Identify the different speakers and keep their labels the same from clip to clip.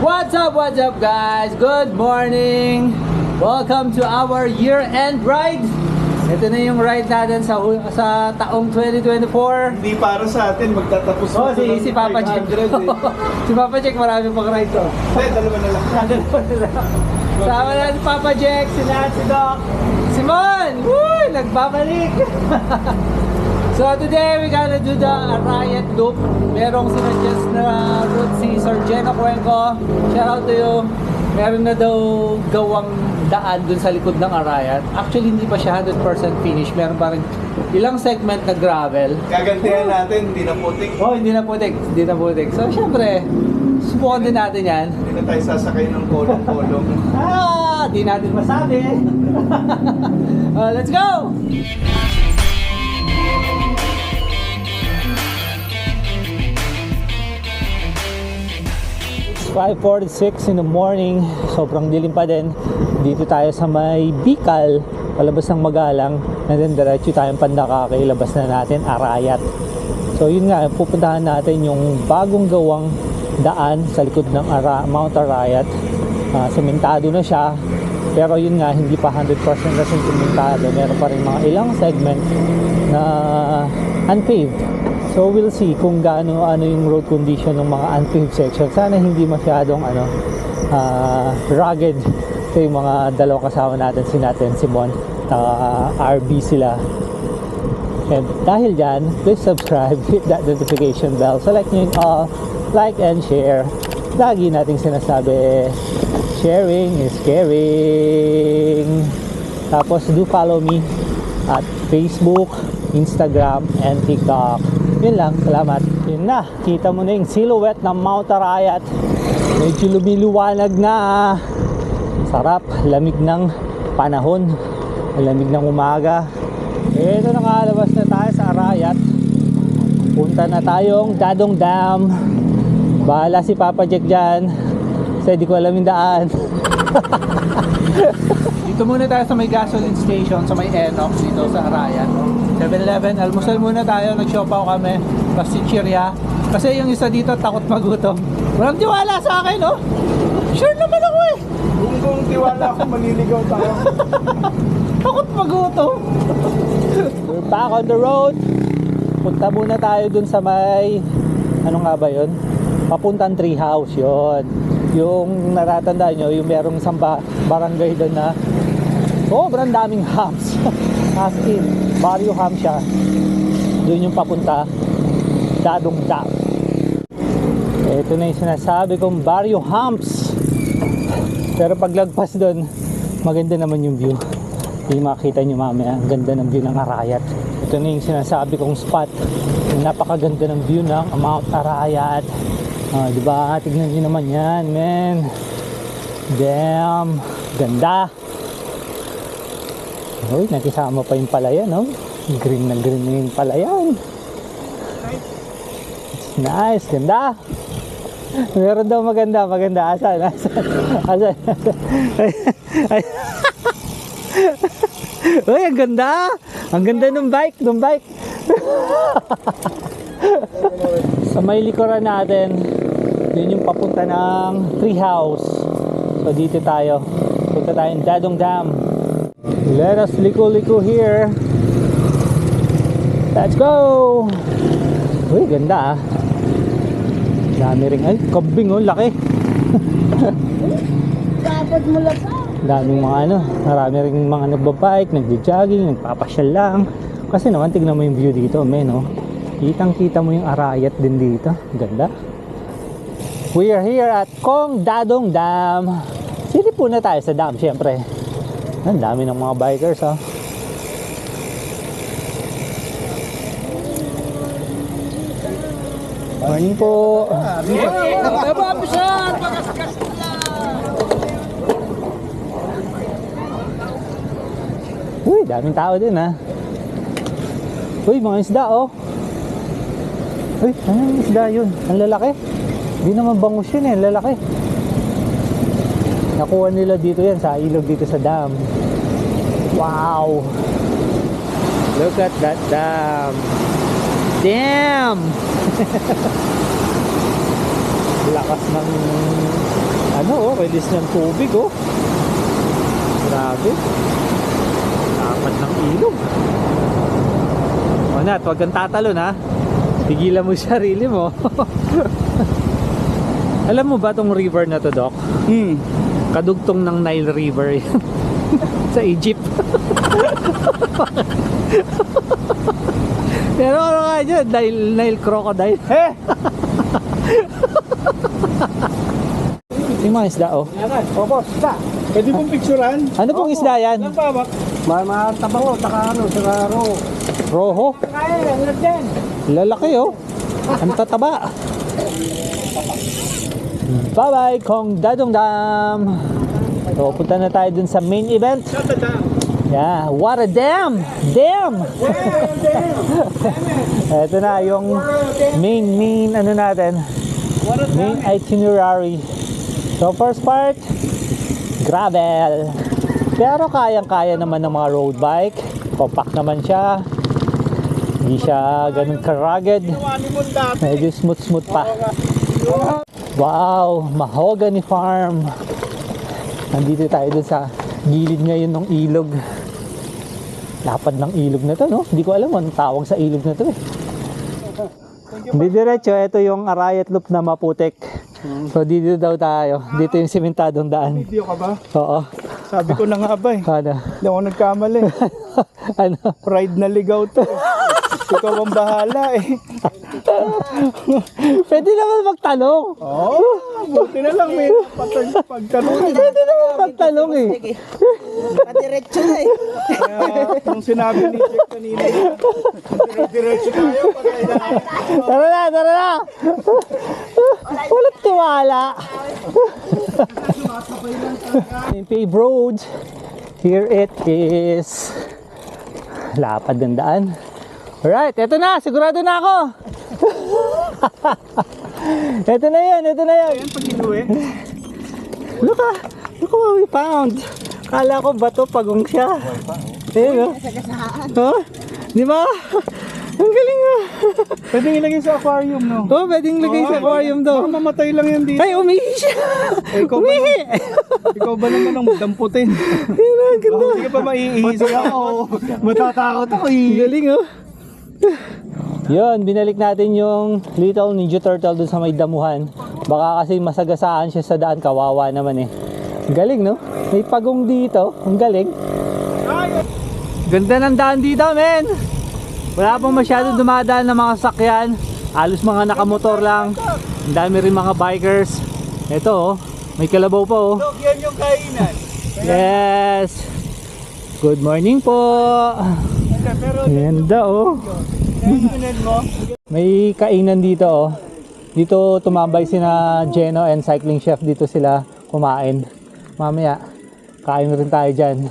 Speaker 1: What's up guys? Good morning! Welcome to our year-end ride. Ito na yung ride natin sa taong 2024.
Speaker 2: Hindi para sa atin, magtatapos
Speaker 1: Oh, si Papa Jack. Si Papa Jack, marami pang ride to.
Speaker 2: Hindi, dalawa na lang.
Speaker 1: Sama na si Papa Jack, si Doc, Simon! Woo! Nagbabalik! So today we're gonna do the Arayat Loop. Merong sinuggest na route si Sir Jeno Cuenco. Shout out to you. Meron na daw gawang daan dun sa likod ng Arayat. Actually hindi pa siya 100% finished. Meron pa rin ilang segment na gravel.
Speaker 2: Gagantihan natin, hindi na putik.
Speaker 1: Oh, hindi na putik. So syempre, subukan din natin yan.
Speaker 2: Hindi na tayo sasakay ng kolong-kolong.
Speaker 1: Di natin masabi. Let's go! 5:46 in the morning. Sobrang dilim pa din. Dito tayo sa may Bicol, palabas ng Magalang. And then diretso tayong Pandakake, labas na natin Arayat. So yun nga, pupuntahan natin yung bagong gawang daan sa likod ng Mount Arayat. Sementado na siya, pero yun nga, hindi pa 100% na sementado. Meron pa rin mga ilang segment na unpaved. So we'll see kung ano yung road condition ng mga unpaved section. Sana hindi masyadong rugged. Ito yung mga dalawang kasama natin, Simon, RB sila. And dahil dyan, please subscribe, hit that notification bell, select nyo yung all, like and share. Lagi nating sinasabi, sharing is caring. Tapos do follow me at Facebook, Instagram, and TikTok. Yun lang, salamat. Yun na, kita mo na yung silhouette ng Mount Arayat. Medyo lumiliwanag na. Sarap, lamig ng panahon, lamig ng umaga. Ito na nga, labas na tayo sa Arayat. Punta na tayong Dadong Dam. Bahala si Papa Jack dyan, kasi di ko alam yung daan. Dito muna tayo sa may gasoline station, sa may Enox, dito sa Arayat. 7-Eleven, almusal muna tayo, nag-siopaw kami, tapos si Chirya. Kasi yung isa dito takot magutom. Walang tiwala sa akin, no? Sure naman ako eh.
Speaker 2: Kung tiwala ako, maniligaw tayo.
Speaker 1: Takot magutom. We're back on the road. Punta muna tayo dun sa may, ano nga ba yun? Papuntang Treehouse, yun. Yung natatandaan nyo, yung merong isang barangay doon na sobrang daming hams. As in, barrio ham siya. Doon yung papunta, Dadong Dam. Ito na yung sinasabi kong barrio hams. Pero paglagpas doon, maganda naman yung view. Yung makita nyo mamaya, ang ganda ng view ng Arayat. Ito na yung sinasabi kong spot. Yung napakaganda ng view ng Mount Arayat. Diba? Tignan nyo naman yan, man. Damn. Ganda. Uy, nakisama pa yung palayan, no? Green na green na yung palayan. It's nice. Ganda. Meron daw maganda. Asan? Uy, ang ganda. Ang ganda ng bike. Sa may likuran natin, yun yung papunta ng Treehouse. So dito tayo. Punta tayong Dadong Dam. Let us liko-liko here. Let's go! Uy, ganda ah. Dami rin. Ay, kambing oh, laki.
Speaker 3: Dapat mo lang pa.
Speaker 1: Daming mga marami rin mga nagbabike, nagjo-jogging, nagpapasyal lang. Kasi naman, tignan mo yung view dito, men, oh. Kitang-kita mo yung Arayat din dito. Ganda. We are here at Kong Dadong Dam. Silip po na tayo sa dam, syempre. Ang dami ng mga bikers, oh. Morning po. Uy, daming tao din, ha. Uy, mga isda, oh. Uy, anong isda yun? Ang lalaki. Hindi naman bangus yun, eh. Lalaki. Nakuha nila dito yan sa ilog dito sa dam. Wow. Look at that dam. Damn. Lakas ng Ano, release ng tubig, oh. Grabe. Dapat ng ilog. O Nat, huwag kang tatalon, ha. Tigilan mo yung sarili mo. Alam mo ba tong river na to, Doc? Kadugtong ng Nile River sa Egypt. Pero ano nga dyan? Nile crocodile. Yung mga isda, oh.
Speaker 2: Opo, isda. Pwede pong picturean?
Speaker 1: Ano pong isda yan?
Speaker 2: Ilan pa ba? Matabang saka saka
Speaker 1: Roho?
Speaker 2: Kaya, ilan din?
Speaker 1: Lalaki, oh. Ang tataba. Bye-bye, Kong Dadong Dam. So, punta na tayo dun sa main event. Yeah, what a dam! Dam! Ito na yung main ano natin. Main itinerary. So, first part, gravel. Pero kayang-kaya naman ng mga road bike. Compact naman siya. Hindi siya ganun ka-rugged. Medyo smooth pa. Wow, Mahogany Farm. Nandito tayo dun sa gilid ngayon ng ilog. Lapad ng ilog na to, no? Hindi ko alam anong tawag sa ilog na to, eh. Hindi diretso, ito yung Arayat Loop na maputik. So dito daw tayo. Dito yung simentadong daan.
Speaker 2: Video ka ba?
Speaker 1: Oo.
Speaker 2: Sabi ko na nga ba eh.
Speaker 1: Ano?
Speaker 2: Hindi ako nagkamali.
Speaker 1: Ano?
Speaker 2: Pride na ligaw to. Ikaw ang bahala eh.
Speaker 1: Pwede naman magtanong.
Speaker 2: Oo. Buti na lang may pagtanong.
Speaker 1: Pwede naman magtanong, eh.
Speaker 3: Diretso na eh.
Speaker 2: Kaya nung sinabi ni Jack kanina, diretso tayo.
Speaker 1: Tara na, tara na. Walang tiwala. In paved road, here it is. Lapad ng daan. Alright, eto na, sigurado na ako. Eto na yun, eto na yun.
Speaker 2: Ayan, pag inuwi.
Speaker 1: Look what we found. Kala ko bato pagong siya. Ayun, oh. Oh, di ba? Ang galing, ah.
Speaker 2: Pwedeng ilagay sa aquarium, no?
Speaker 1: Oh, pwedeng lagay sa aquarium daw.
Speaker 2: Baka mamatay lang yan dito.
Speaker 1: Ay, umihi siya.
Speaker 2: Ikaw ba,
Speaker 1: Umihi.
Speaker 2: ikaw ba naman ang damputin?
Speaker 1: Ayun, ang ganda.
Speaker 2: Hindi ka pa maiihisi ako. Matatakot ako eh.
Speaker 1: Ang galing, oh. Yun, binalik natin yung Little Ninja Turtle dun sa may damuhan. Baka kasi masagasaan siya sa daan, kawawa naman eh. Ang galing, no? May pagong dito. Ang galing. Ganda ng daan dito, men. Wala pang masyadong dumadaan ng mga sakyan. Halos mga nakamotor lang. Ang dami rin mga bikers. Ito, oh. May kalabaw pa, oh.
Speaker 2: Look, yan yung kainan.
Speaker 1: Yes. Good morning po.
Speaker 2: Pero
Speaker 1: Ganda, oh.
Speaker 2: sunod mo,
Speaker 1: May kainan dito, oh. Dito tumambay sina Geno and Cycling Chef. Dito sila kumain. Mamaya, kain rin tayo dyan.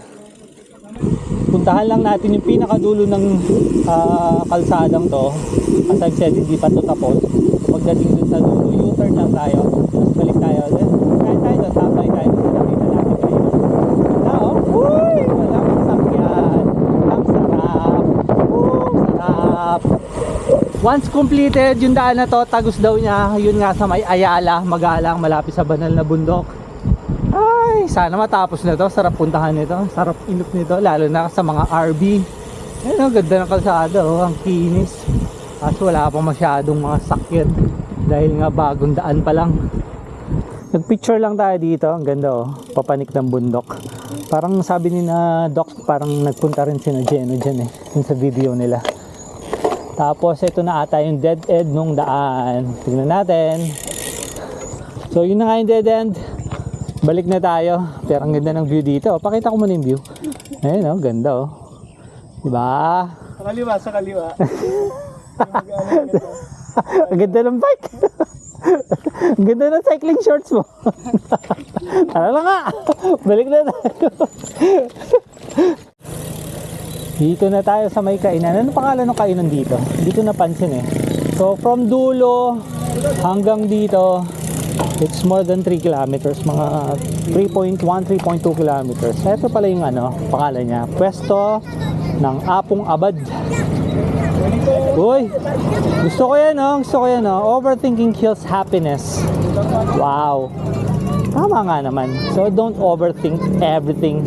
Speaker 1: Puntahan lang natin yung pinakadulo ng kalsadang to. As I've said, hindi pa to tapos. Pagdating dun sa dulo, U-turn lang tayo. Tapos balik tayo. Then, kain tayo doon. Sabay tayo. Nakita natin kayo. Ganda, oh. Uy! Walang sakyan. Ang sarap. Sarap. Once completed yung daan na to, tagos daw niya. Yun nga sa may Ayala, Magalang, malapit sa banal na bundok. Ay, sana matapos na to. Sarap puntahan nito. Sarap inok nito. Lalo na sa mga RV. Ayun, oh, ganda ng kalsada. Oh, ang kinis. Kaso wala pa masyadong mga sakyan. Dahil nga bagong daan pa lang. Nagpicture lang tayo dito. Ang ganda, oh. Papanik ng bundok. Parang sabi ni na Doc, parang nagpunta rin si na Geno dyan eh. Yun sa video nila. Tapos ito na ata yung dead end nung daan. Tignan natin. So yun na nga yung dead end. Balik na tayo. Pero ang ganda ng view dito. Pakita ko muna yung view. Ayun, oh, ganda, oh. Diba?
Speaker 2: sa kaliwa, sa kaliwa.
Speaker 1: Ang ganda ng bike. Ang ganda ng cycling shorts mo. Tara na nga. Balik na tayo. Dito na tayo sa may kainan. Ano pangalan ng kainan dito? Hindi ko napansin eh. So from dulo hanggang dito, it's more than 3 kilometers. Mga 3.1, 3.2 kilometers. Ito pala yung ano, pangalan niya. Pwesto ng Apong Abad. Uy, gusto ko yan, oh. Gusto ko yan, oh. Overthinking kills happiness. Wow. Tama nga naman. So don't overthink everything.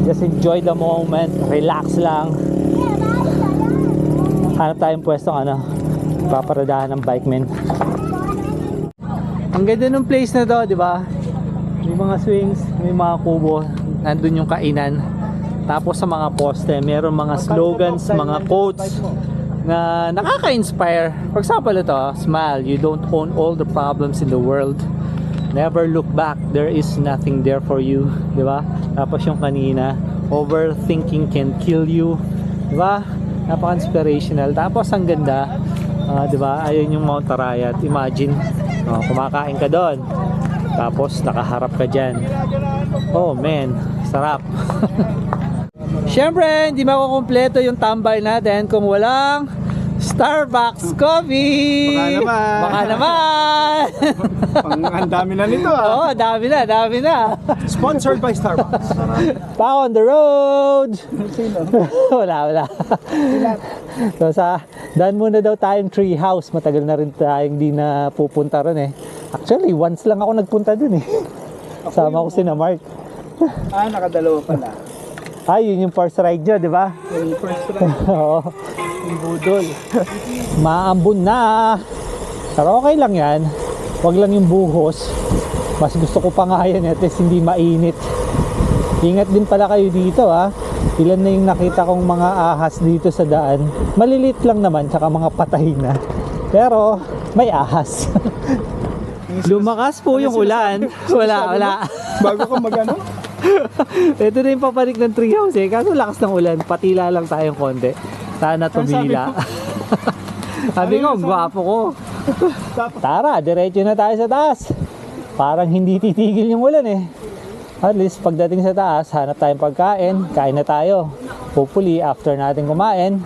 Speaker 1: Just enjoy the moment. Relax lang. Hanap tayong pwestong paparadahan ng bike, men. Ang ganda ng place na to, di ba? May mga swings, may mga kubo. Nandun yung kainan. Tapos sa mga poste, meron mga slogans, mga quotes na nakaka-inspire. For example, ito, smile. You don't own all the problems in the world. Never look back. There is nothing there for you. Di ba? Tapos yung kanina, overthinking can kill you. Di ba? Napaka-inspirational. Tapos ang ganda, di ba? Ayun yung Mount Arayat. Imagine, kumakain ka doon. Tapos nakaharap ka dyan. Oh man, sarap. Siyempre, hindi makukumpleto yung tambay natin kung walang Starbucks coffee.
Speaker 2: Baka
Speaker 1: naman.
Speaker 2: Ang dami na nito
Speaker 1: Oo, dami na.
Speaker 2: Sponsored by Starbucks.
Speaker 1: Back on the road. wala. So daan muna daw tayong tree house. Matagal na rin tayong di na pupunta ron eh. Actually, once lang ako nagpunta dun eh. Sama ko sina Mark.
Speaker 2: Nakadalawa pala.
Speaker 1: Yun yung first ride nyo, di ba?
Speaker 2: Yung first ride.
Speaker 1: Oo.
Speaker 2: Yung budol.
Speaker 1: Maambon na. Pero okay lang yan. Wag lang yung buhos. Mas gusto ko pa nga yan at least hindi mainit. Ingat din pala kayo dito ha. Ilan na yung nakita kong mga ahas dito sa daan. Malilit lang naman tsaka mga patay na. Pero may ahas. Lumakas po yung ulan. Wala.
Speaker 2: Bago ka magano?
Speaker 1: Ito na yung papanik ng treehouse eh. Kaso lakas ng ulan. Patila lang tayong konti. Sana tumila. Sabi ko, gwapo ko. Tara, diretso na tayo sa taas. Parang hindi titigil yung ulan eh. At least pagdating sa taas, hanap tayong pagkain. Kain na tayo. Hopefully, after natin kumain,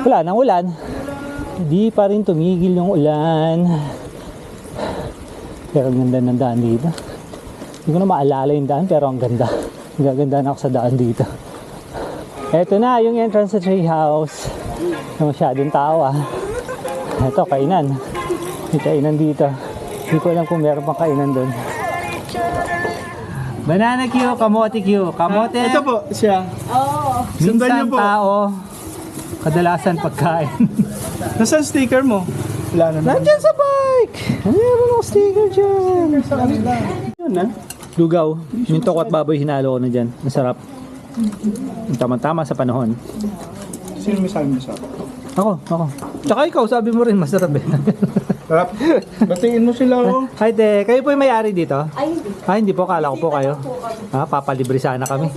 Speaker 1: wala nang ulan. Hindi pa rin tumigil yung ulan. Pero ang ganda ng daan dito. Hindi ko na maalala yung daan pero ang ganda. Gaganda na ako sa daan dito. Eto na yung entrance sa tree house. Masyadong tao ah. Eto kainan. May kainan dito. Hindi ko alam kung meron pang kainan doon. Banana Q, kamote Q. Kamote.
Speaker 2: Ito po siya. Sundan niyo
Speaker 1: Minsan
Speaker 2: po.
Speaker 1: tao. Kadalasan pagkain.
Speaker 2: Nasaan sticker mo? Wala na.
Speaker 1: Nandyan sa bike. Meron akong sticker dyan.
Speaker 2: Yun na.
Speaker 1: Lugaw. Mintok at baboy hinalo ko na dyan. Masarap. Tama-tama sa panahon.
Speaker 2: Sino may sabi mo sa?
Speaker 1: Ako. Tsaka ikaw, sabi mo rin masarap eh.
Speaker 2: Sarap. Batiin mo sila oh.
Speaker 1: Hi te, kayo po yung may-ari dito?
Speaker 4: Ay, hindi.
Speaker 1: Hindi po, kala ko po kayo. Papalibre sana kami.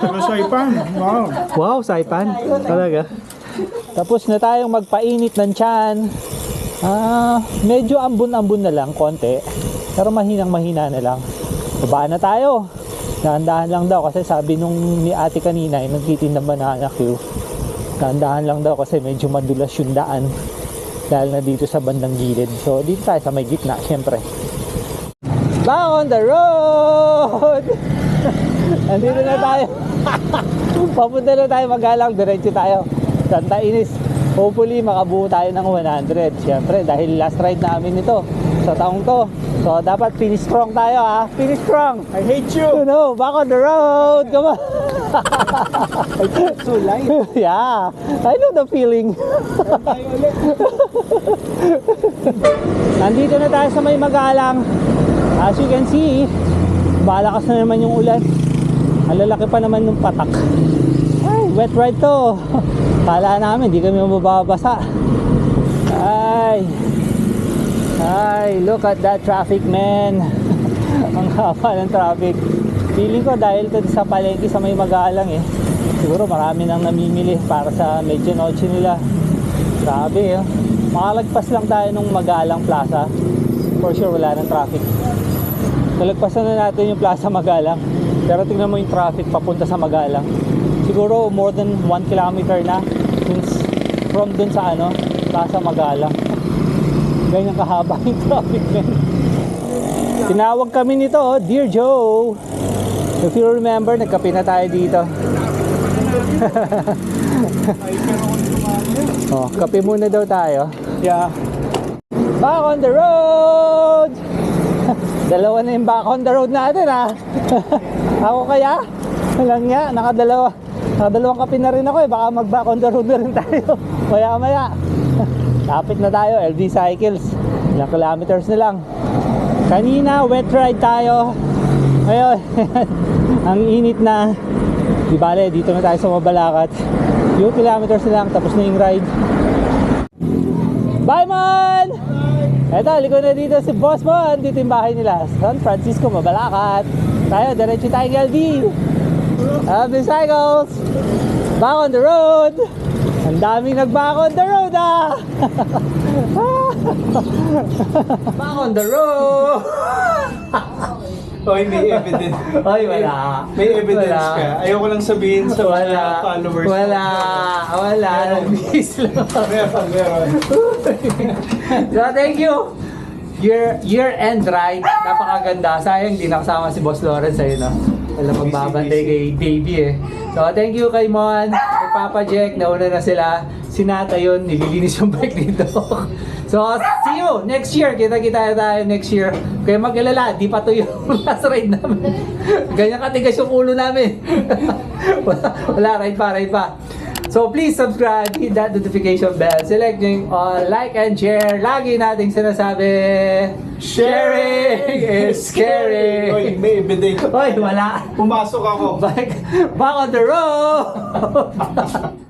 Speaker 2: Taga Saipan. Wow.
Speaker 1: Wow, Saipan. Talaga. Tapos na tayong magpainit ng tiyan. Medyo ambon-ambon na lang, konti. Pero mahinang-mahina na lang. Babaan na tayo. Dahan-dahan lang daw kasi sabi nung ni ate kanina yung nagtitinda banana Q. Dahan-dahan lang daw kasi medyo madulas yung daan. Dahil na dito sa bandang gilid. So dito tayo sa may gitna, syempre. Back on the road! Andito na tayo. Papunta na tayo magalang. Diretso tayo. Santa Ines. Hopefully makabuo tayo ng 100. Siyempre dahil last ride namin ito sa taong to. So dapat finish strong tayo ha. Finish strong.
Speaker 2: I hate you.
Speaker 1: Back on the road. Come on.
Speaker 2: So light.
Speaker 1: Yeah. I know the feeling. Nandito na tayo sa may magalang. As you can see, malakas na naman yung ulan. Ang lalaki pa naman ng patak. Ay, wet ride to. Kala namin, di kami mababasa. Ay, look at that traffic, man. Ang haba ng traffic. Feeling ko dahil to sa palengke sa may magalang eh. Siguro marami nang namimili para sa medianoche nila. Grabe eh. Makalagpas lang tayo nung Magalang Plaza. For sure wala nang traffic. Nalagpasan na natin yung Plaza Magalang. Pero tingnan mo yung traffic papunta sa Magalang. Siguro more than 1 kilometer na since from dun sa Plaza Magalang. Ganyan kahaba yung traffic, man. Tinawag kami nito, Dear Joe. If you remember, nagkape na tayo dito. Kape muna daw tayo.
Speaker 2: Yeah.
Speaker 1: Back on the road! Dalawa na yung back on the road natin ha. Ako kaya? Walang nga, nakadalawang kape na rin ako eh. Baka mag back on the road na rin tayo. Maya. Lapit na tayo, LV Cycles. Ilang kilometers na lang. Kanina, wet ride tayo. Ngayon, ang init na. Di bale, dito na tayo sa Mabalacat. Few kilometers na lang, tapos na yung ride. Bye, man! Eto, liko na dito si Boss Mon. Dito yung bahay nila, San Francisco, Mabalacat. Tayo, diretso tayong LV. LV Cycles. Back on the road. Ang daming nag-back on the road ah! Back on the road!
Speaker 2: Oy, may evidence.
Speaker 1: Ay, wala.
Speaker 2: May evidence
Speaker 1: Wala.
Speaker 2: ka. Ayoko lang sabihin sa mga
Speaker 1: Wala.
Speaker 2: followers.
Speaker 1: Wala. Nag-miss lang.
Speaker 2: Meron.
Speaker 1: So, thank you. Year-end ride. Napakaganda. Sayang, di nakasama si Boss Lawrence ayun, no? Wala magbabantay kay Davey eh. So, thank you kay Mon. Kay Papa Jack, nauna na sila. Sinata yun, nililinis yung bike dito. So, see you next year. Kita-kita tayo next year. Kaya mag-alala, di pa to yung last ride namin. Ganyan katigas yung ulo namin. wala, ride pa. So, please subscribe, hit that notification bell, select yung all, like and share. Lagi nating sinasabi, sharing is caring.
Speaker 2: Oy, may evidence.
Speaker 1: Oy, wala.
Speaker 2: Pumasok ako.
Speaker 1: Back on the road!